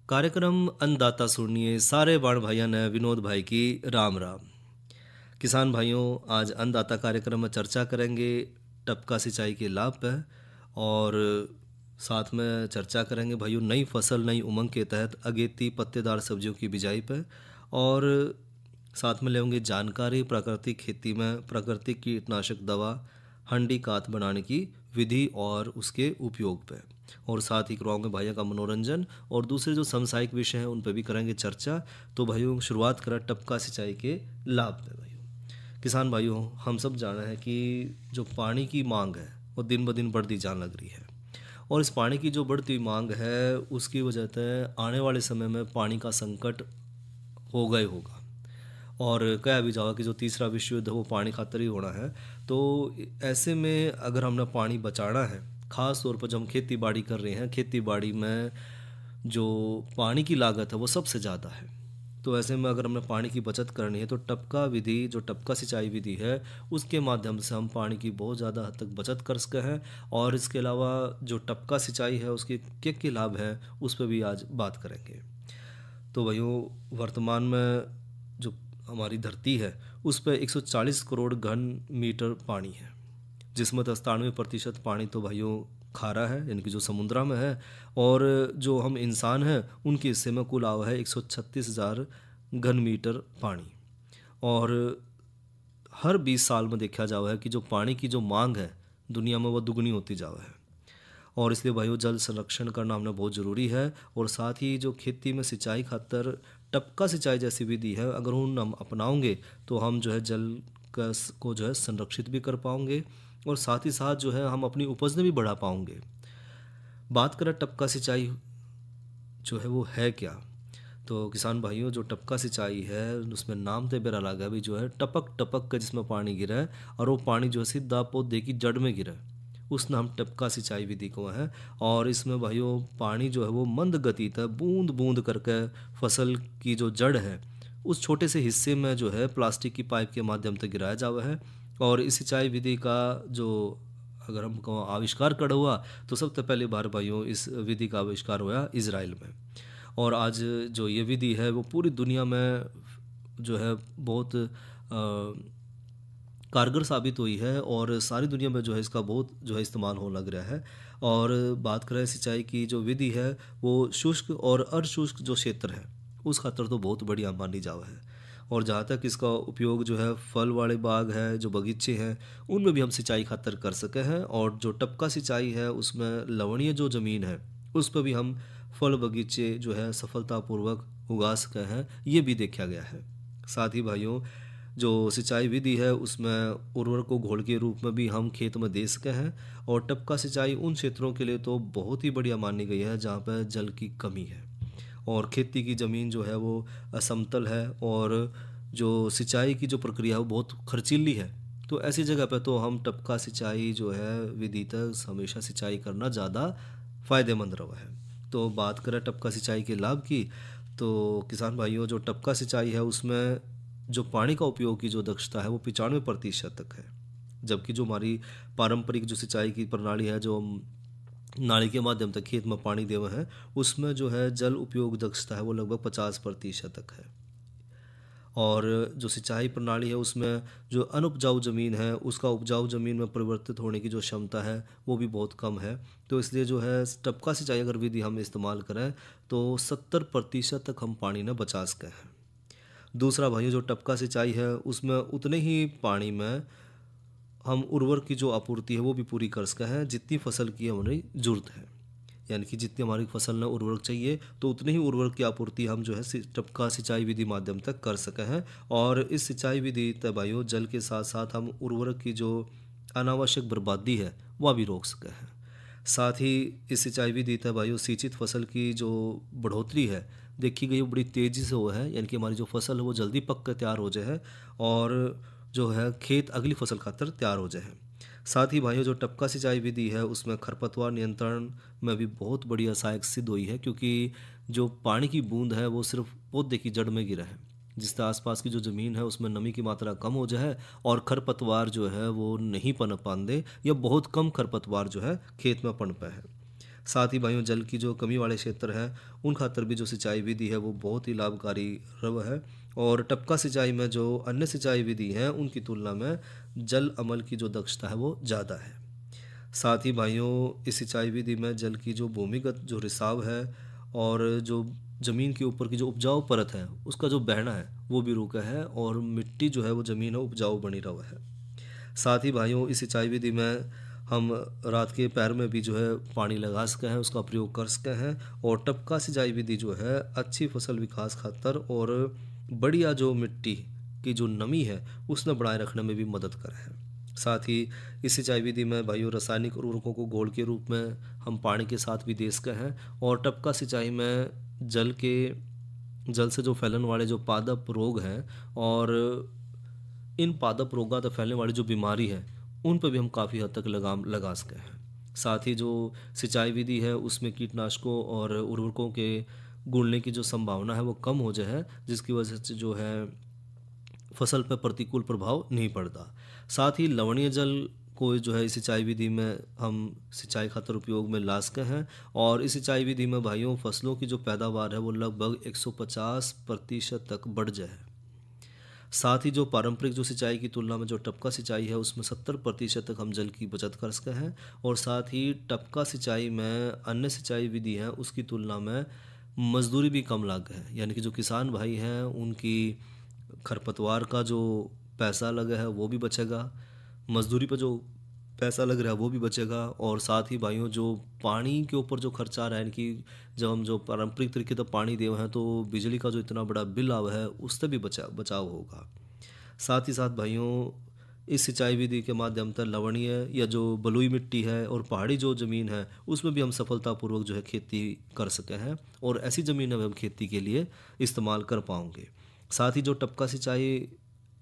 कार्यक्रम अन्नदाता सुनिए सारे बाण भाइयों ने विनोद भाई की राम राम। किसान भाइयों, आज अन्नदाता कार्यक्रम में चर्चा करेंगे टपका सिंचाई के लाभ पर और साथ में चर्चा करेंगे भाइयों नई फसल नई उमंग के तहत अगेती पत्तेदार सब्जियों की बिजाई पर और साथ में लेंगे जानकारी प्राकृतिक खेती में प्राकृतिक कीटनाशक दवा हंडी कात बनाने की विधि और उसके उपयोग पे और साथ ही करवाओगे भाइयों का मनोरंजन और दूसरे जो समसामयिक विषय हैं उन पर भी करेंगे चर्चा। तो भाइयों शुरुआत करें टपका सिंचाई के लाभ पे। भाइयों किसान भाइयों, हम सब जाना है कि जो पानी की मांग है वो दिन ब दिन बढ़ती जाने लग रही है और इस पानी की जो बढ़ती हुई मांग है उसकी वजह से आने वाले समय में पानी का संकट होगा ही होगा और कहा भी जाओगा कि जो तीसरा विश्व युद्ध है वो पानी खातर ही होना है। तो ऐसे में अगर हमने पानी बचाना है, ख़ास तौर पर जब हम खेती बाड़ी कर रहे हैं, खेती बाड़ी में जो पानी की लागत है वो सबसे ज़्यादा है। तो ऐसे में अगर हमने पानी की बचत करनी है तो टपका विधि जो टपका सिंचाई विधि है उसके माध्यम से हम पानी की बहुत ज़्यादा हद तक बचत कर सके हैं। और इसके अलावा जो टपका सिंचाई है उसके क्या लाभ हैं उस पर भी आज बात करेंगे। तो भाइयों, वर्तमान में जो हमारी धरती है उस पर 140 करोड़ घन मीटर पानी है, जिसमें 97% पानी तो भाइयों खारा है यानी कि जो समुद्रा में है और जो हम इंसान हैं उनके हिस्से में कुल आवा है 136,000 घन मीटर पानी। और हर 20 साल में देखा जावा है कि जो पानी की जो मांग है दुनिया में वो दुगनी होती जावा है और इसलिए भाइयों जल संरक्षण करना हमने बहुत ज़रूरी है। और साथ ही जो खेती में सिंचाई खातर टपका सिंचाई जैसी विधि है अगर उन हम अपनाओगे तो हम जो है जल को जो है संरक्षित भी कर पाओगे और साथ ही साथ जो है हम अपनी उपज में भी बढ़ा पाओगे। बात करें टपका सिंचाई जो है वो है क्या, तो किसान भाइयों जो टपका सिंचाई है उसमें नाम तो बेरा लगा भी जो है टपक टपक का जिसमें पानी गिरा है और वो पानी जो है सीधा पौधे की जड़ में गिरा है, उस नाम टपका सिंचाई विधि को है। और इसमें भाइयों पानी जो है वो मंद गति तक बूंद बूंद करके फसल की जो जड़ है उस छोटे से हिस्से में जो है प्लास्टिक की पाइप के माध्यम से गिराया जावा है। और इस सिंचाई विधि का जो अगर हमको आविष्कार कर हुआ तो सबसे पहली बार भाइयों इस विधि का आविष्कार हुआ इजराइल में। और आज जो ये विधि है वो पूरी दुनिया में जो है बहुत कारगर साबित हुई है और सारी दुनिया में जो है इसका बहुत जो है इस्तेमाल होने लग रहा है। और बात करें सिंचाई की जो विधि है वो शुष्क और अर्धशुष्क जो क्षेत्र है उस खातर तो बहुत बढ़िया मानी जावा है। और जहाँ तक इसका उपयोग जो है फल वाले बाग है जो बगीचे हैं उनमें भी हम सिंचाई खातर कर सके हैं। और जो टपका सिंचाई है उसमें लवणीय जो ज़मीन है उस पर भी हम फल बगीचे जो है सफलतापूर्वक उगा सके हैं, ये भी देखा गया है। साथ ही भाइयों जो सिंचाई विधि है उसमें उर्वरक को घोल के रूप में भी हम खेत में दे सके हैं। और टपका सिंचाई उन क्षेत्रों के लिए तो बहुत ही बढ़िया मानी गई है जहाँ पर जल की कमी है और खेती की ज़मीन जो है वो असमतल है और जो सिंचाई की जो प्रक्रिया है वो बहुत खर्चीली है। तो ऐसी जगह पर तो हम टपका सिंचाई जो है विधि तक हमेशा सिंचाई करना ज़्यादा फ़ायदेमंद रहा है। तो बात करें टपका सिंचाई के लाभ की, तो किसान भाइयों जो टपका सिंचाई है उसमें जो पानी का उपयोग की जो दक्षता है वो 95% तक है, जबकि जो हमारी पारंपरिक जो सिंचाई की प्रणाली है जो नाली के माध्यम तक खेत में पानी देवे हैं उसमें जो है जल उपयोग दक्षता है वो लगभग 50% तक है। और जो सिंचाई प्रणाली है उसमें जो अनुपजाऊ ज़मीन है उसका उपजाऊ ज़मीन में परिवर्तित होने की जो क्षमता है वो भी बहुत कम है। तो इसलिए जो है टपका सिंचाई अगर विधि हम इस्तेमाल करें तो 70% तक हम पानी न बचा सके हैं। दूसरा भाइयों जो टपका सिंचाई है उसमें उतने ही पानी में हम उर्वरक की जो आपूर्ति है वो भी पूरी कर सके हैं जितनी फसल की हमारी ज़रूरत है, यानी कि जितनी हमारी फसल में उर्वरक चाहिए तो उतनी ही उर्वरक की आपूर्ति हम जो है टपका सिंचाई विधि माध्यम तक कर सके हैं। और इस सिंचाई विधि तय भाइयों जल के साथ साथ हम उर्वरक की जो अनावश्यक बर्बादी है वह भी रोक सके हैं। साथ ही इस सिंचाई विधि तय भाइयों सिंचित फसल की जो बढ़ोतरी है देखी गई वो बड़ी तेज़ी से हो है, यानी कि हमारी जो फसल है वो जल्दी पक कर तैयार हो जाए और जो है खेत अगली फसल खातर तैयार हो जाए। साथ ही भाइयों जो टपका सिंचाई विधि है उसमें खरपतवार नियंत्रण में भी बहुत बढ़िया सहायक सिद्ध हुई है, क्योंकि जो पानी की बूंद है वो सिर्फ पौधे की जड़ में गिरा है, जिससे आसपास की जो ज़मीन है उसमें नमी की मात्रा कम हो जाए और खरपतवार जो है वो नहीं पनप पाते या बहुत कम खरपतवार जो है खेत में पनपे है। साथ ही भाइयों जल की जो कमी वाले क्षेत्र हैं उन खातर भी जो सिंचाई विधि है वो बहुत ही लाभकारी रव है। और टपका सिंचाई में जो अन्य सिंचाई विधि हैं उनकी तुलना में जल अमल की जो दक्षता है वो ज़्यादा है। साथ ही भाइयों इस सिंचाई विधि में जल की जो भूमिगत जो रिसाव है और जो ज़मीन के ऊपर की जो उपजाऊ परत है उसका जो बहना है वो भी रुका है और मिट्टी जो है वो ज़मीन है उपजाऊ बनी रहा है। साथ ही भाइयों इस सिंचाई विधि में हम रात के पैर में भी जो है पानी लगा सके हैं, उसका प्रयोग कर सके हैं। और टपका सिंचाई विधि जो है अच्छी फसल विकास खातर और बढ़िया जो मिट्टी की जो नमी है उसने बनाए रखने में भी मदद करे है। साथ ही इस सिंचाई विधि में भाइयों रासायनिक उर्वरकों को घोल के रूप में हम पानी के साथ भी दे सके हैं। और टपका सिंचाई में जल से जो फैलने वाले जो पादप रोग हैं और इन पादप रोगां से फैलने वाली जो बीमारी है उन पर भी हम काफ़ी हद तक लगाम लगा सके हैं। साथ ही जो सिंचाई विधि है उसमें कीटनाशकों और उर्वरकों के घुलने की जो संभावना है वो कम हो जाए, जिसकी वजह से जो है फसल पर प्रतिकूल प्रभाव नहीं पड़ता। साथ ही लवणीय जल को जो है इस सिंचाई विधि में हम सिंचाई खातर उपयोग में ला सके हैं। और इस सिंचाई विधि में भाइयों फसलों की जो पैदावार है वो लगभग 150% तक बढ़ जाए। साथ ही जो पारंपरिक जो सिंचाई की तुलना में जो टपका सिंचाई है उसमें 70% तक हम जल की बचत कर सकते हैं। और साथ ही टपका सिंचाई में अन्य सिंचाई विधि है उसकी तुलना में मजदूरी भी कम लागे है, यानी कि जो किसान भाई हैं उनकी खरपतवार का जो पैसा लगा है वो भी बचेगा, मजदूरी पर जो पैसा लग रहा है वो भी बचेगा। और साथ ही भाइयों जो पानी के ऊपर जो खर्चा आ रहा है, यानी कि जब हम जो पारंपरिक तरीके से पानी दे हैं तो बिजली का जो इतना बड़ा बिल आवा है उससे भी बचाव होगा। साथ ही साथ भाइयों इस सिंचाई विधि के माध्यम से लवणीय या जो बलुई मिट्टी है और पहाड़ी जो ज़मीन है उसमें भी हम सफलतापूर्वक जो है खेती कर सके हैं और ऐसी ज़मीन में हम खेती के लिए इस्तेमाल कर पाएंगे। साथ ही जो टपका सिंचाई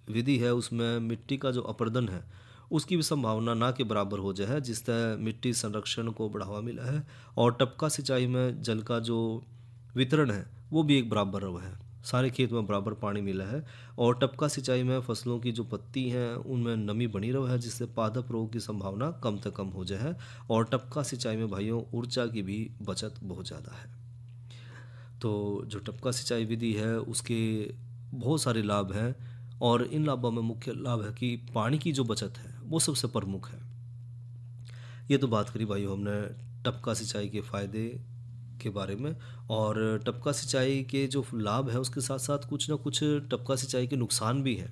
विधि है उसमें मिट्टी का जो अपर्दन है उसकी भी संभावना ना के बराबर हो जाए, जिससे मिट्टी संरक्षण को बढ़ावा मिला है। और टपका सिंचाई में जल का जो वितरण है वो भी एक बराबर रहा है, सारे खेत में बराबर पानी मिला है। और टपका सिंचाई में फसलों की जो पत्ती हैं उनमें नमी बनी रहा है, जिससे पादप रोग की संभावना कम से कम हो जाए। और टपका सिंचाई में भाइयों ऊर्जा की भी बचत बहुत ज़्यादा है। तो जो टपका सिंचाई विधि है उसके बहुत सारे लाभ हैं और इन लाभों में मुख्य लाभ है कि पानी की जो बचत है वो सबसे प्रमुख है। ये तो बात करी भाइयों हमने टपका सिंचाई के फ़ायदे के बारे में। और टपका सिंचाई के जो लाभ है उसके साथ साथ कुछ ना कुछ टपका सिंचाई के नुकसान भी हैं।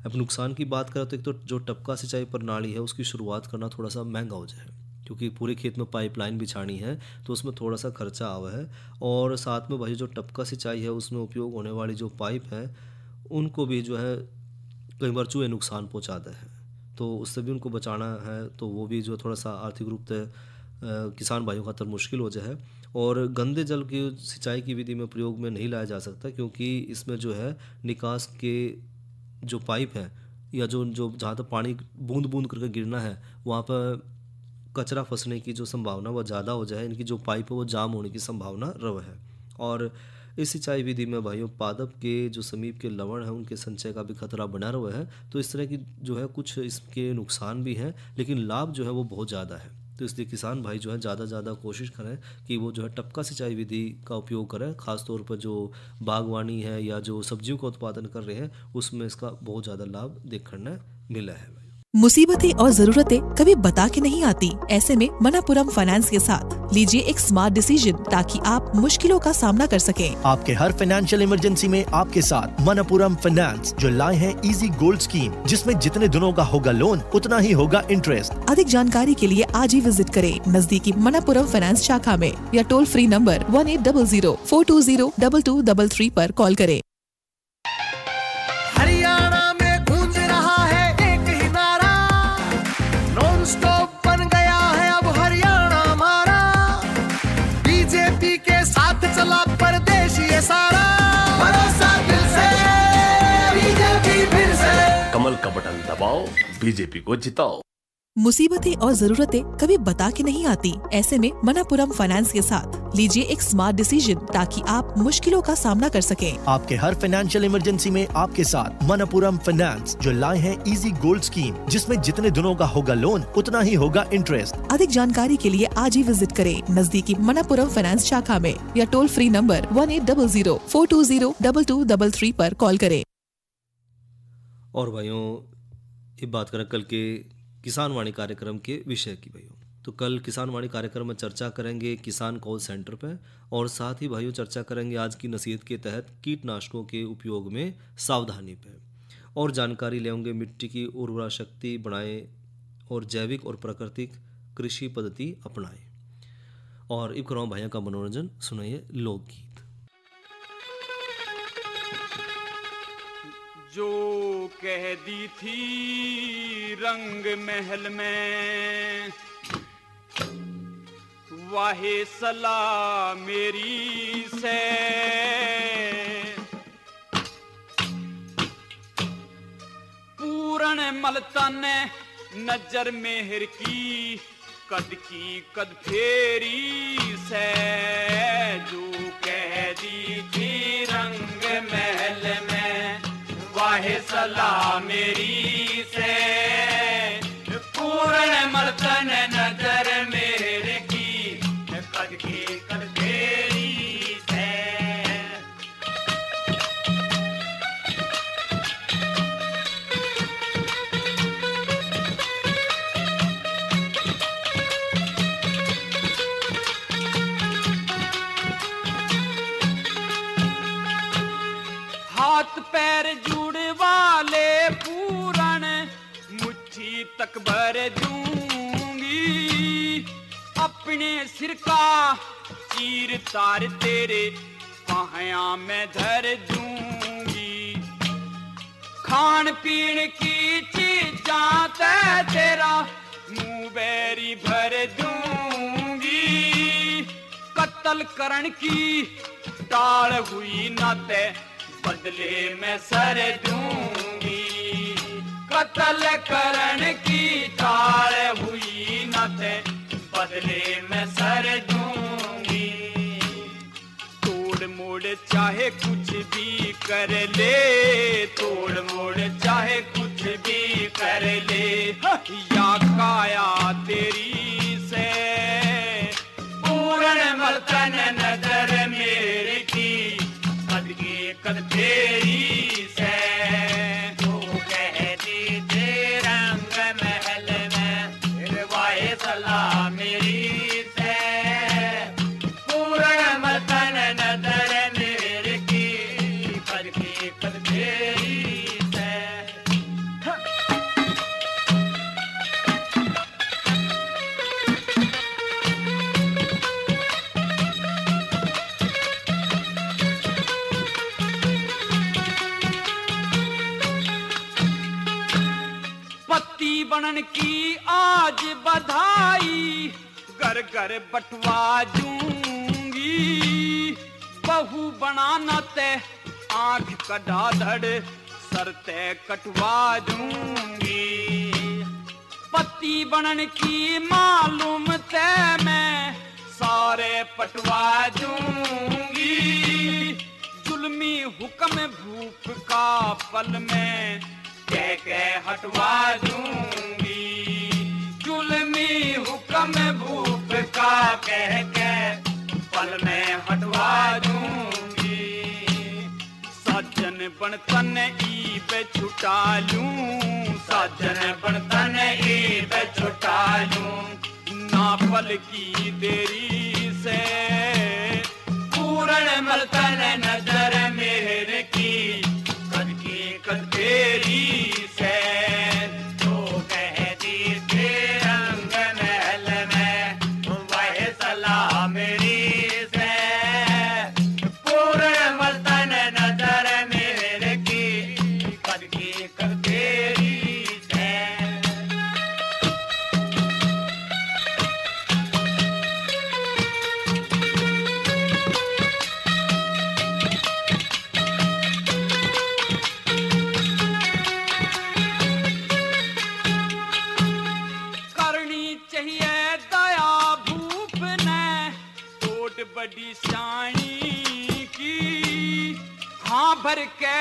अब नुकसान की बात करें तो एक तो जो टपका सिंचाई प्रणाली है उसकी शुरुआत करना थोड़ा सा महंगा हो जाए, क्योंकि पूरे खेत में पाइपलाइन बिछानी है तो उसमें थोड़ा सा खर्चा आवा है। और साथ में भाई जो टपका सिंचाई है उसमें उपयोग होने वाली जो पाइप है उनको भी जो है कई बार चूहे नुकसान पहुंचाते हैं, तो उससे भी उनको बचाना है, तो वो भी जो थोड़ा सा आर्थिक रूप से किसान भाइयों खातर मुश्किल हो जाए। और गंदे जल की सिंचाई की विधि में प्रयोग में नहीं लाया जा सकता, क्योंकि इसमें जो है निकास के जो पाइप है या जो जो जहाँ तक पानी बूंद बूंद करके गिरना है वहाँ पर कचरा फंसने की जो संभावना वह ज़्यादा हो जाए, इनकी जो पाइप है वो जाम होने की संभावना रव है। और इस सिंचाई विधि में भाइयों पादप के जो समीप के लवण हैं उनके संचय का भी खतरा बना रहा है। तो इस तरह की जो है कुछ इसके नुकसान भी हैं, लेकिन लाभ जो है वो बहुत ज़्यादा है। तो इसलिए किसान भाई जो है ज़्यादा से ज़्यादा कोशिश करें कि वो जो है टपका सिंचाई विधि का उपयोग करें। ख़ासतौर पर जो बागवानी है या जो सब्जियों का उत्पादन कर रहे हैं उसमें इसका बहुत ज़्यादा लाभ देखने मिला है। मुसीबतें और जरूरतें कभी बता के नहीं आती। ऐसे में मनापुरम फाइनेंस के साथ लीजिए एक स्मार्ट डिसीजन ताकि आप मुश्किलों का सामना कर सकें। आपके हर फाइनेंशियल इमरजेंसी में आपके साथ मनापुरम फाइनेंस जो लाए हैं इजी गोल्ड स्कीम, जिसमें जितने दिनों का होगा लोन उतना ही होगा इंटरेस्ट। अधिक जानकारी के लिए आज ही विजिट करें नजदीकी मनापुरम फाइनेंस शाखा में या टोल फ्री नंबर 1800-420-2233 पर कॉल करें। कमल का बटन दबाओ, बीजेपी को जिताओ। मुसीबतें और जरूरतें कभी बता के नहीं आती। ऐसे में मनापुरम फाइनेंस के साथ लीजिए एक स्मार्ट डिसीजन ताकि आप मुश्किलों का सामना कर सकें। आपके हर फाइनेंशियल इमरजेंसी में आपके साथ मनपुरम फाइनेंस जो लाए हैं इजी गोल्ड स्कीम, जिसमें जितने दिनों का होगा लोन उतना ही होगा इंटरेस्ट। अधिक जानकारी के लिए आज ही विजिट करें नजदीकी मनापुरम फाइनेंस शाखा में या टोल फ्री नंबर 1800-420-2233 पर कॉल करें। और भाइयों, ये बात करें कल के किसान वाणी कार्यक्रम के विषय की भाइयों, तो कल किसान वाणी कार्यक्रम में चर्चा करेंगे किसान कॉल सेंटर पे, और साथ ही भाइयों चर्चा करेंगे आज की नसीहत के तहत कीटनाशकों के उपयोग में सावधानी पे, और जानकारी लेंगे मिट्टी की उर्वरा शक्ति बढ़ाएं और जैविक और प्राकृतिक कृषि पद्धति अपनाएं। और इब कराऊँ भाइयों का मनोरंजन, सुनाइए लोकगीत। जो कह दी थी रंग महल में वाहे सलाह मेरी से, पूर्ण मलतन नजर मेहर की कद फेरी से। जो कह दी थी रंग महल में वाहे सलाह मेरी से, पूर्ण मर्तन नजर मेरे की कद फेरी से। हाथ पैर जुड़ वाले पूरण मुट्ठी तक भर दूंगी, अपने सिर का चीर तार तेरे पाया में धर दूंगी। खान पीन की चीजां तेरा मुंह बैरी भर दूंगी, कत्ल करण की टाल हुई न ते बदले में सर दूंगी। कत्ल करण की टाल हुई न थे बदले में सर दूंगी। तोड़ मोड़ चाहे कुछ भी कर ले, तोड़ मोड़ चाहे कुछ भी कर ले, या काया तेरी से पूर्ण मर्तन नजर मेरे की कद फेरी से। जो कह दी थी रंग महल में वाहे सलाह मेरी से, पूर्ण मर्तन नजर मेरे की कद फेरी से। बनन की आज बधाई घर घर बटवा दूंगी, बहू बनाना ते आंख कढ़ा धड़ सर ते कटवा दूंगी। पति बनन की मालूम ते मैं सारे पटवा दूंगी, जुल्मी हुक्म भूप का पल में कह हटवा दूंगी। जुल्मी हुक्म भूप का कह के पल में हटवा दूंगी। साजन बनतन ईब छुटा लूं, साजन बनतन ईब छुटा लूं, ना पल की देरी से पूर्ण मर्तन नजर मेरे की कद फेरी से। जो कह दी थी रंग महल में वाहे सलाह मेरी से, पूर्ण मर्तन नजर मेरे की कद फेरी से। जानी की। हाँ भर के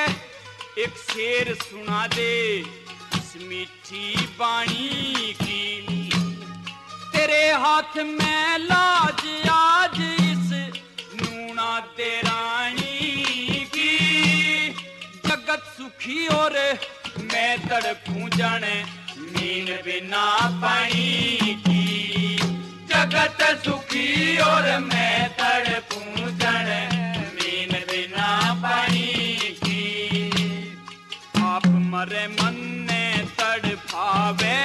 एक शेर सुना दे इस मीठी बाणी की। तेरे हाथ में लाज आज इस नूना दे रानी की। जगत सुखी और मैं तड़पूं जाने नींद बिना पानी की। जगत सुखी और मैं तड़पूं जाने नींद बिना पानी की। आप मरे मन ने तड़पावे,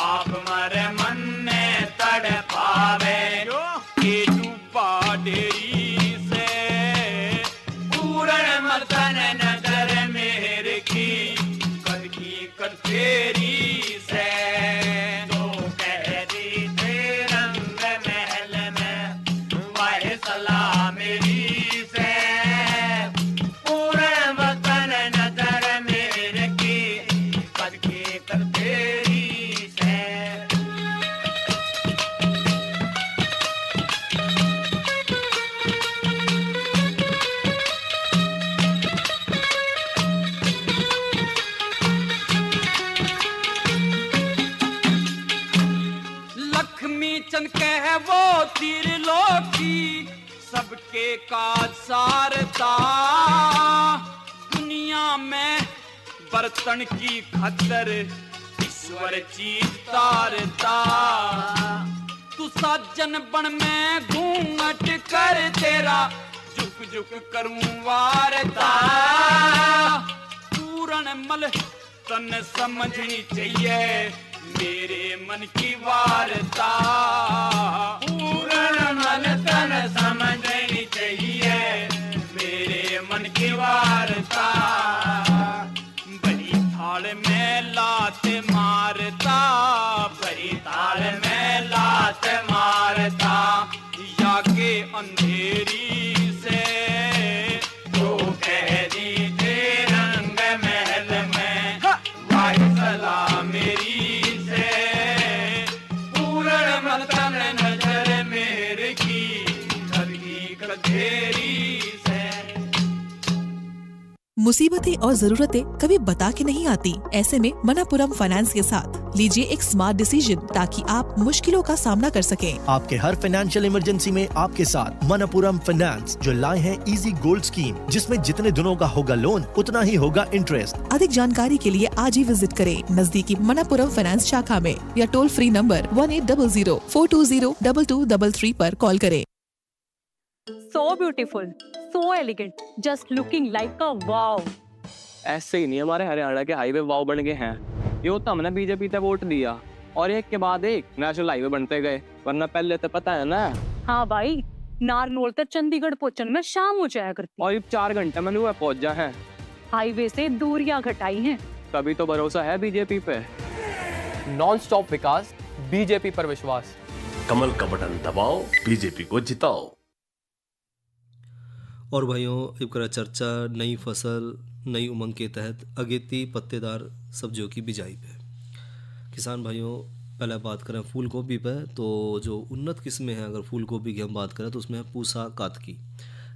आप मरे मन ने तड़पावे। ये डूबा डेरी से पूर्ण मर्दन नजर मेरे की। कद की कद तेरी से तो कह दी थे रंग महल में वाहे सलाह मेरी से। पूर्ण मर्दन नजर मेरे की कद की कद तेरी से। लक्ष्मी चंद कह वो त्रिलोकी सबके काज सारता। दुनिया में बर्तन की खतर ईश्वर चीज तारता। तू साजन बन में घूंघट कर तेरा झुक झुक करूं वारता। पूर्ण मल तन समझनी चाहिए मेरे मन की वारता। पूर्ण मन तन समझनी चाहिए मेरे मन की वारता। बड़ी थाल में लात मारता, बड़ी थाल में लात मारता। या के अंधेरी से तो कह दीजिए रंग महल में वाही सलाह मेरी से। पूर्ण मतन नजर मेरे की कदगी कधेरी से। मुसीबतें और जरूरतें कभी बता के नहीं आती। ऐसे में मनापुरम फाइनेंस के साथ लीजिए एक स्मार्ट डिसीजन ताकि आप मुश्किलों का सामना कर सकें। आपके हर फाइनेंशियल इमरजेंसी में आपके साथ मनपुरम फाइनेंस जो लाए हैं इजी गोल्ड स्कीम, जिसमें जितने दिनों का होगा लोन उतना ही होगा इंटरेस्ट। अधिक जानकारी के लिए आज ही विजिट करें नजदीकी मनापुरम फाइनेंस शाखा में या टोल फ्री नंबर 1800-420-2233 पर कॉल करें। So beautiful, so elegant, just looking like a wow. ऐसे ही नहीं हमारे हरियाणा के हाईवे वाव बन गए हैं। ये तो हमने बीजेपी पे वोट दिया और एक के बाद एक नेशनल हाईवे बनते गए, वरना पहले तो पता है ना। हाँ भाई, नारनौल तक चंडीगढ़ पहुंचने में शाम हो जाया करती। और ये 4 घंटे में हुआ पहुंच जा है। हाईवे से दूरियां घटाई हैं। तभी तो भरोसा है बीजेपी पे। नॉन स्टॉप विकास, बीजेपी पर विश्वास। कमल का बटन दबाओ, बीजेपी को जिताओ। और भाइयों, इबकरा चर्चा नई फसल नई उमंग के तहत अगेती पत्तेदार सब्जियों की बिजाई पे। किसान भाइयों, पहले बात करें फूल गोभी पे, तो जो उन्नत किस्में हैं, अगर फूल गोभी की हम बात करें तो उसमें है पूसा कातकी।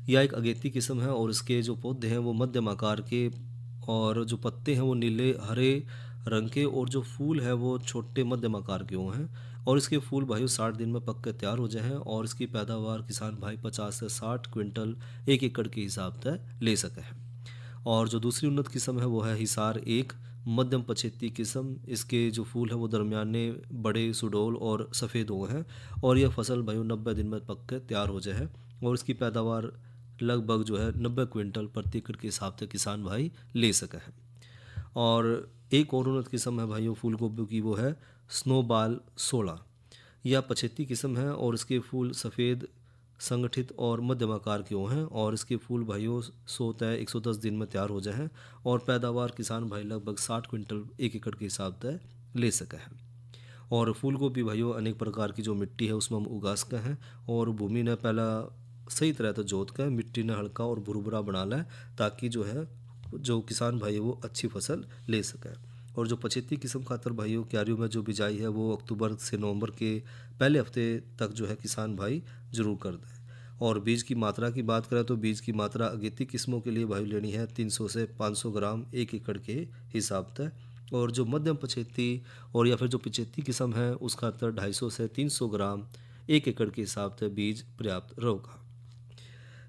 यह एक अगेती किस्म है और इसके जो पौधे हैं वो मध्यम आकार के और जो पत्ते हैं वो नीले हरे रंग के और जो फूल है वो छोटे मध्यम आकार के हुए हैं। और इसके फूल भाइयों 60 दिन में पक के तैयार हो जाए हैं और इसकी पैदावार किसान भाई 50 से 60 क्विंटल 1 एकड़ के हिसाब से ले सके हैं। और जो दूसरी उन्नत किस्म है वो है हिसार 1 मध्यम पछेती किस्म। इसके जो फूल हैं वो दरमियाने बड़े सुडोल और सफ़ेद हुए हैं और यह फसल भाइयों 90 दिन में पक के तैयार हो जाए है और इसकी पैदावार लगभग जो है 90 क्विंटल प्रति एकड़ के हिसाब से किसान भाई ले सके हैं। और एक और उन्नत किस्म है भाइयों फूल गोभी की, वो है स्नोबॉल 16। यह पछेती किस्म है और इसके फूल सफ़ेद संगठित और मध्यम आकार के हुए हैं और इसके फूल भाइयों 100 से 110 दिन में तैयार हो जाए हैं और पैदावार किसान भाई लगभग 60 क्विंटल 1 एकड़ के हिसाब से ले सके हैं। और फूल गोभी भाइयों अनेक प्रकार की जो मिट्टी है उसमें हम उगा सकते हैं और भूमि ने पहला सही तरह से जोत कर मिट्टी ने हल्का और भुरभुरा बना लें ताकि जो है जो किसान भाई वो अच्छी फसल ले सके। और जो पछेती किस्म खातर भाइयों क्यारियों में जो बिजाई है वो अक्टूबर से नवंबर के पहले हफ्ते तक जो है किसान भाई जरूर कर दें। और बीज की मात्रा की बात करें तो बीज की मात्रा अगेती किस्मों के लिए भाई लेनी है 300 से 500 ग्राम 1 एकड़ के हिसाब से। और जो मध्यम पछेती और या फिर जो पिछेती किस्म है उसका अंतर 250 से 300 ग्राम 1 एकड़ के हिसाब से बीज पर्याप्त रहेगा।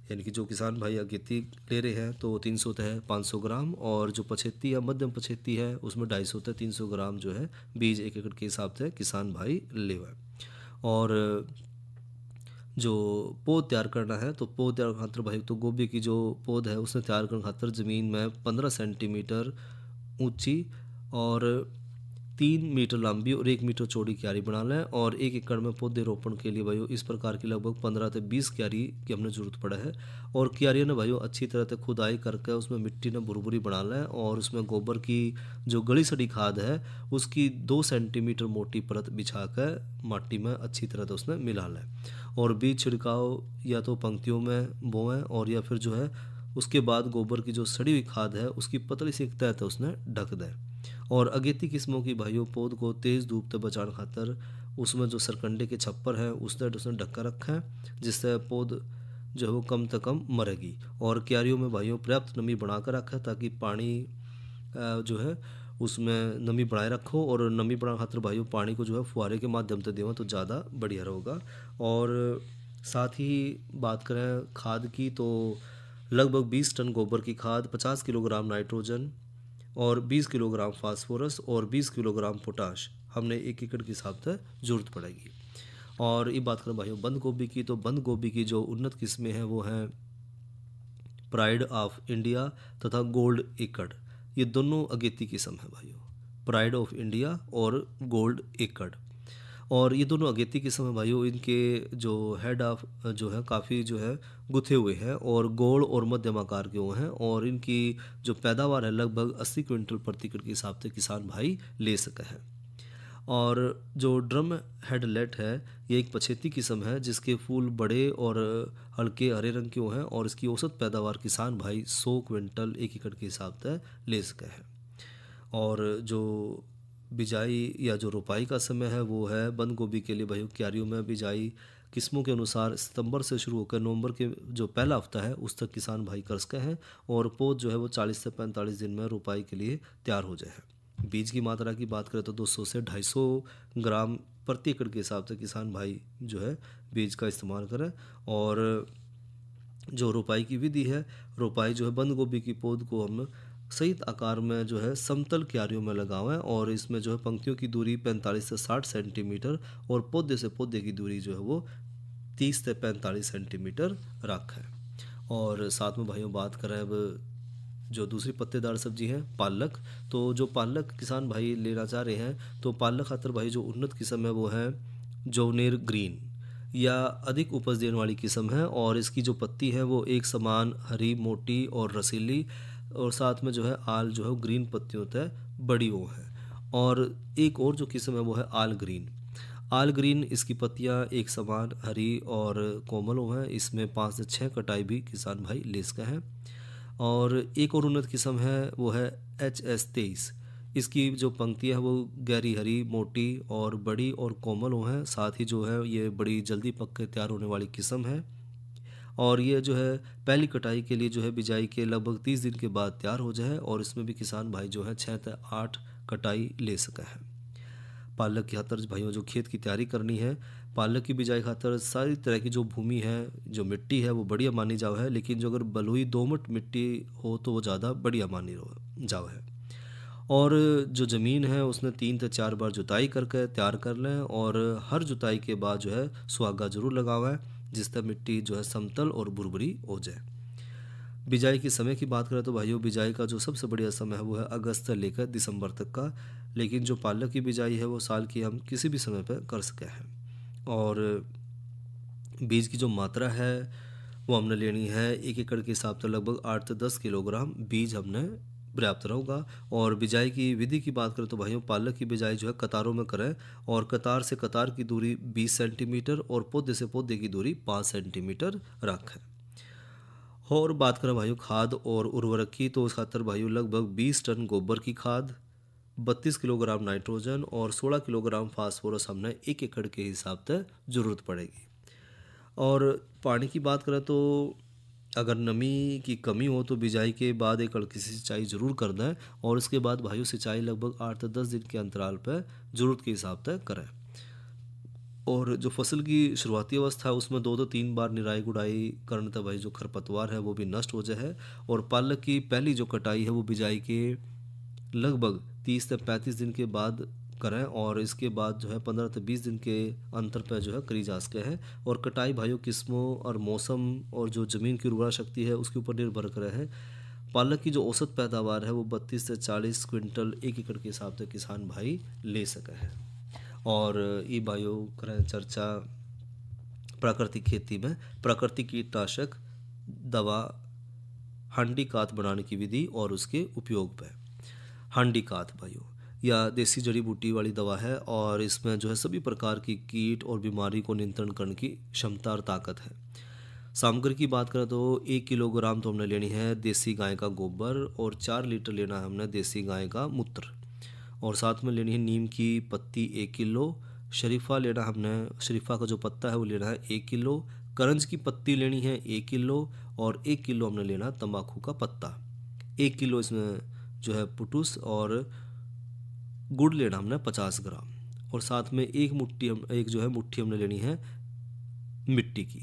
यानी कि जो किसान भाई अगेती ले रहे हैं तो 300 है 500 ग्राम, और जो पछेती या मध्यम पछेती है उसमें 250 से 300 ग्राम जो है बीज 1 एकड़ के हिसाब से किसान भाई लेवा। और जो पौध तैयार करना है तो पौध तैयार खातर भाई तो गोभी की जो पौध है उसने तैयार करने खातर ज़मीन में 15 सेंटीमीटर ऊंची और 3 मीटर लंबी और 1 मीटर चौड़ी क्यारी बना लें। और 1 एकड़ में पौधे रोपण के लिए भाइयों इस प्रकार की लगभग 15 से 20 क्यारी की हमने ज़रूरत पड़ा है। और क्यारियों ने भाइयों अच्छी तरह से खुदाई करके उसमें मिट्टी ने भुरभुरी बना लें और उसमें गोबर की जो गली सड़ी खाद है उसकी 2 सेंटीमीटर मोटी परत बिछा कर माटी में अच्छी तरह से उसमें मिला लें। और बीज छिड़काव या तो पंक्तियों में बोएं और या फिर जो है उसके बाद गोबर की जो सड़ी हुई खाद है उसकी पतली सी एक तह उसने ढक दें। और अगेती किस्मों की भाइयों पौध को तेज़ धूप से बचाने खातर उसमें जो सरकंडे के छप्पर है उसने ढक कर रखा है जिससे पौध जो है वो कम से कम मरेगी। और क्यारियों में भाइयों पर्याप्त नमी बना कर रखा ताकि पानी जो है उसमें नमी बनाए रखो। और नमी बनाने खातर भाइयों पानी को जो है फुहारे के माध्यम से देवें तो ज़्यादा बढ़िया रहेगा। और साथ ही बात करें खाद की तो लगभग 20 टन गोबर की खाद, 50 किलोग्राम नाइट्रोजन और 20 किलोग्राम फास्फोरस और 20 किलोग्राम पोटाश हमने 1 एकड़ के हिसाब से ज़रूरत पड़ेगी। और ये बात करें भाइयों बंद गोभी की तो बंद गोभी की जो उन्नत किस्में हैं वो हैं प्राइड ऑफ इंडिया तथा गोल्ड एकड़। ये दोनों अगेती किस्म है भाइयों, प्राइड ऑफ इंडिया और गोल्ड एकड़। और ये दोनों अगेती किस्म है भाइयों, इनके जो हेड ऑफ जो है काफ़ी जो है गुथे हुए हैं और गोल और मध्यम आकार के हुए हैं। और इनकी जो पैदावार है लगभग 80 क्विंटल प्रति एकड़ के हिसाब से किसान भाई ले सके हैं। और जो ड्रम हेडलेट है ये एक पछेती किस्म है जिसके फूल बड़े और हल्के हरे रंग के हैं और इसकी औसत पैदावार किसान भाई 100 क्विंटल 1 एकड़ के हिसाब से ले सके हैं। और जो बिजाई या जो रोपाई का समय है वो है बंद गोभी के लिए भाई क्यारियों में बिजाई किस्मों के अनुसार सितंबर से शुरू होकर नवंबर के जो पहला हफ्ता है उस तक किसान भाई कर सके हैं। और पौध जो है वो 40 से 45 दिन में रोपाई के लिए तैयार हो जाए। बीज की मात्रा की बात करें तो 200 से 250 ग्राम प्रति एकड़ के हिसाब से किसान भाई जो है बीज का इस्तेमाल करें। और जो रोपाई की विधि है, रोपाई जो है बंद गोभी की पौध को हम सही आकार में जो है समतल क्यारियों में लगावें और इसमें जो है पंक्तियों की दूरी 45 से 60 सेंटीमीटर और पौधे से पौधे की दूरी जो है वो 30 से 45 सेंटीमीटर रखें। और साथ में भाइयों बात करें अब जो दूसरी पत्तेदार सब्जी है पालक, तो जो पालक किसान भाई लेना चाह रहे हैं तो पालक खातर भाई जो उन्नत किस्म है वो है जौनेर ग्रीन या अधिक उपज देने वाली किस्म है। और इसकी जो पत्ती है वो एक समान हरी मोटी और रसीली और साथ में जो है आल जो है ग्रीन पत्तियों तय बड़ी वो है। और एक और जो किस्म है वो है आल ग्रीन। आल ग्रीन इसकी पत्तियां एक समान हरी और कोमल हो हैं। इसमें 5 से 6 कटाई भी किसान भाई ले सके हैं। और एक और उन्नत किस्म है वो है HS23। इसकी जो पंक्तियां है वो गहरी हरी मोटी और बड़ी और कोमल हो हैं। साथ ही जो है ये बड़ी जल्दी पक के तैयार होने वाली किस्म है। और ये जो है पहली कटाई के लिए जो है बिजाई के लगभग 30 दिन के बाद तैयार हो जाए और इसमें भी किसान भाई जो है 6 से 8 कटाई ले सके हैं। पालक की खातर भाइयों जो खेत की तैयारी करनी है, पालक की बिजाई खातर सारी तरह की जो भूमि है जो मिट्टी है वो बढ़िया मानी जाओ है, लेकिन जो अगर बलुई दोमट मिट्टी हो तो वो ज़्यादा बढ़िया मानी जाओ है। और जो ज़मीन है उसने 3 से 4 बार जुताई करके तैयार कर लें और हर जुताई के बाद जो है सुहागा जरूर लगावें जिससे मिट्टी जो है समतल और भुरभुरी हो जाए। बिजाई के समय की बात करें तो भाइयों बिजाई का जो सबसे बढ़िया समय है वो है अगस्त से लेकर दिसंबर तक का, लेकिन जो पालक की बिजाई है वो साल की हम किसी भी समय पर कर सके हैं। और बीज की जो मात्रा है वो हमने लेनी है 1 एकड़ के हिसाब से लगभग 8 से 10 किलोग्राम बीज हमने पर्याप्त रहेगा। और बिजाई की विधि की बात करें तो भाइयों पालक की बिजाई जो है कतारों में करें और कतार से कतार की दूरी 20 सेंटीमीटर और पौधे से पौधे की दूरी 5 सेंटीमीटर रखें। और बात करें भाइयों खाद और उर्वरक की तो उस खातर भाइयों लगभग 20 टन गोबर की खाद, 32 किलोग्राम नाइट्रोजन और 16 किलोग्राम फास्फोरस हमने 1 एकड़ के हिसाब से ज़रूरत पड़ेगी। और पानी की बात करें तो अगर नमी की कमी हो तो बिजाई के बाद एक हल्की सी सिंचाई ज़रूर कर दें, और उसके बाद भाइयों सिंचाई लगभग 8 से 10 दिन के अंतराल पर ज़रूरत के हिसाब से करें। और जो फसल की शुरुआती अवस्था है उसमें 2 से 3 बार निराई गुड़ाई करने तक भाई जो खरपतवार है वो भी नष्ट हो जाए। और पालक की पहली जो कटाई है वो बिजाई के लगभग 30 से 35 दिन के बाद करें, और इसके बाद जो है 15 से 20 दिन के अंतर पर जो है करी जा सके है। और कटाई भाइयों किस्मों और मौसम और जो ज़मीन की उर्वरा शक्ति है उसके ऊपर निर्भर करे है। पालक की जो औसत पैदावार है वो 32 से 40 क्विंटल 1 एकड़ के हिसाब से किसान भाई ले सके हैं। और ये भाइयों करें चर्चा प्राकृतिक खेती में प्राकृतिक कीटनाशक दवा हांडी खाद बनाने की विधि और उसके उपयोग पर। हांडी खाद भाइयों या देसी जड़ी बूटी वाली दवा है, और इसमें जो है सभी प्रकार की कीट और बीमारी को नियंत्रण करने की क्षमता और ताकत है। सामग्री की बात करें तो 1 किलोग्राम तो हमने लेनी है देसी गाय का गोबर, और 4 लीटर लेना है हमने देसी गाय का मूत्र, और साथ में लेनी है नीम की पत्ती 1 किलो, शरीफा लेना हमने, शरीफा का जो पत्ता है वो लेना है 1 किलो, करंज की पत्ती लेनी है 1 किलो, और 1 किलो हमने लेना तंबाकू का पत्ता, 1 किलो इसमें जो है पुटूस, और गुड़ लेना हमने 50 ग्राम, और साथ में एक जो है मुट्ठी हमने लेनी है मिट्टी की।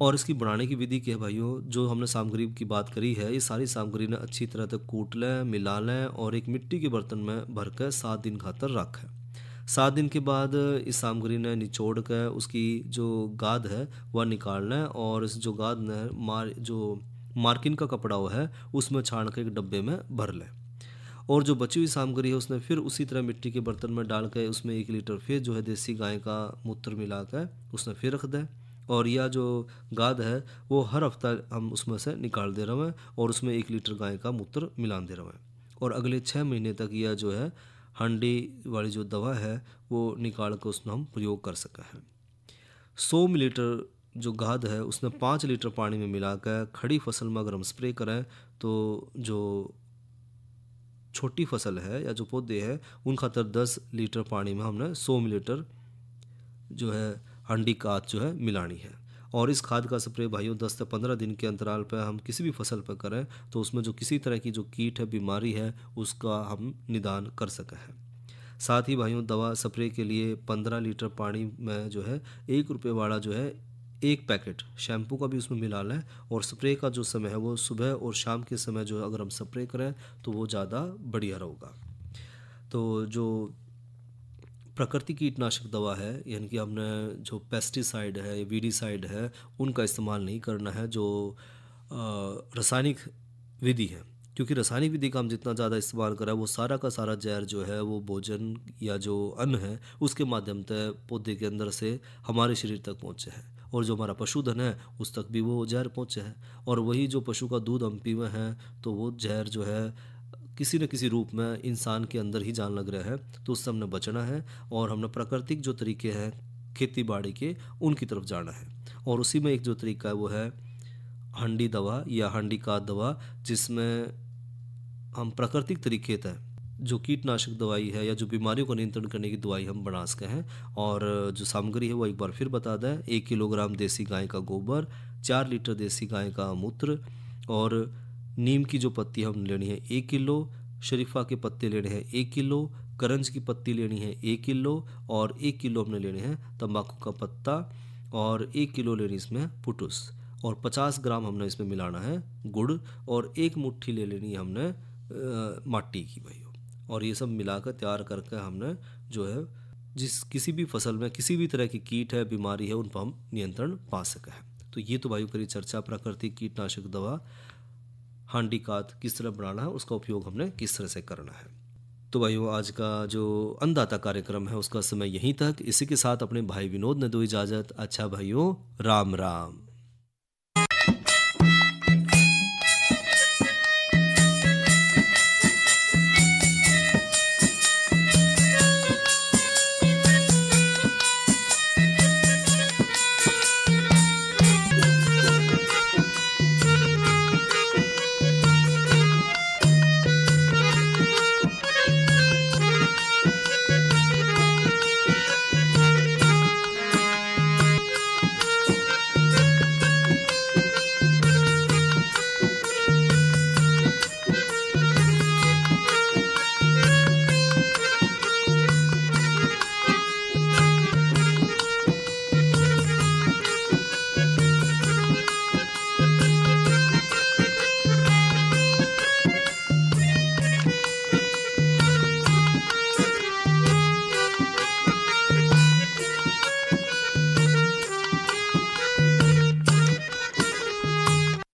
और इसकी बनाने की विधि क्या है भाइयों, जो हमने सामग्री की बात करी है ये सारी सामग्री ने अच्छी तरह से कूट लें, मिला लें, और एक मिट्टी के बर्तन में भरकर 7 दिन खातर रखें। 7 दिन के बाद इस सामग्री ने निचोड़ कर उसकी जो गाद है वह निकाल लें, और इस जो गाद ने जो मार्किन का कपड़ा हुआ है उसमें छान कर एक डब्बे में भर लें। और जो बची हुई सामग्री है उसने फिर उसी तरह मिट्टी के बर्तन में डाल कर उसमें 1 लीटर फिर जो है देसी गाय का मूत्र मिलाकर उसने फिर रख दें, और यह जो गाद है वो हर हफ्ता हम उसमें से निकाल दे रहे हैं, और उसमें 1 लीटर गाय का मूत्र मिला दे रहे हैं, और अगले 6 महीने तक यह जो है हांडी वाली जो दवा है वो निकाल कर उसमें हम प्रयोग कर सका है। 100 मिलीलीटर जो गाद है उसने 5 लीटर पानी में मिलाकर खड़ी फसल में अगर हम स्प्रे करें तो जो छोटी फसल है या जो पौधे हैं उन खातर 10 लीटर पानी में हमने 100 मिलीलीटर जो है हांडी खाद जो है मिलानी है। और इस खाद का स्प्रे भाइयों 10 से 15 दिन के अंतराल पर हम किसी भी फसल पर करें तो उसमें जो किसी तरह की जो कीट है बीमारी है उसका हम निदान कर सके हैं। साथ ही भाइयों दवा स्प्रे के लिए 15 लीटर पानी में जो है 1 रुपये वाला जो है 1 पैकेट शैम्पू का भी उसमें मिला लें, और स्प्रे का जो समय है वो सुबह और शाम के समय जो अगर हम स्प्रे करें तो वो ज़्यादा बढ़िया रहेगा। तो जो प्राकृतिक कीटनाशक दवा है यानी कि हमने जो पेस्टिसाइड है या वीडीसाइड है उनका इस्तेमाल नहीं करना है, जो रासायनिक विधि है, क्योंकि रासायनिक विधि का हम जितना ज़्यादा इस्तेमाल करें वो सारा का सारा जहर जो है वो भोजन या जो अन्न है उसके माध्यम से पौधे के अंदर से हमारे शरीर तक पहुँचे हैं, और जो हमारा पशुधन है उस तक भी वो जहर पहुँचे है, और वही जो पशु का दूध हम पीवे हैं तो वो जहर जो है किसी न किसी रूप में इंसान के अंदर ही जान लग रहा है, तो उससे हमने बचना है, और हमने प्राकृतिक जो तरीके हैं खेती बाड़ी के उनकी तरफ जाना है। और उसी में एक जो तरीका है वो है हांडी दवा या हांडी खाद दवा, जिसमें हम प्राकृतिक तरीके से जो कीटनाशक दवाई है या जो बीमारियों को नियंत्रण करने की दवाई हम बना सके हैं। और जो सामग्री है वो एक बार फिर बता दें, 1 किलोग्राम देसी गाय का गोबर, 4 लीटर देसी गाय का मूत्र, और नीम की जो पत्ती हम लेनी है 1 किलो, शरीफा के पत्ते लेने हैं 1 किलो, करंज की पत्ती लेनी है 1 किलो, और 1 किलो हमने लेने हैं तंबाकू का पत्ता, और 1 किलो लेनी इसमें पुटुस, और 50 ग्राम हमने इसमें मिलाना है गुड़, और 1 मुट्ठी ले लेनी है हमने माटी की भाइयों। और ये सब मिलाकर तैयार करके हमने जो है किसी भी फसल में किसी भी तरह की कीट है बीमारी है उन पर हम नियंत्रण पा सके हैं। तो ये तो भाइयों करी चर्चा प्राकृतिक कीटनाशक दवा हांडी खाद किस तरह बनाना है, उसका उपयोग हमने किस तरह से करना है। तो भाइयों आज का जो अन्नदाता कार्यक्रम है उसका समय यहीं तक। इसी के साथ अपने भाई विनोद ने दो इजाज़त। अच्छा भाइयों, राम राम।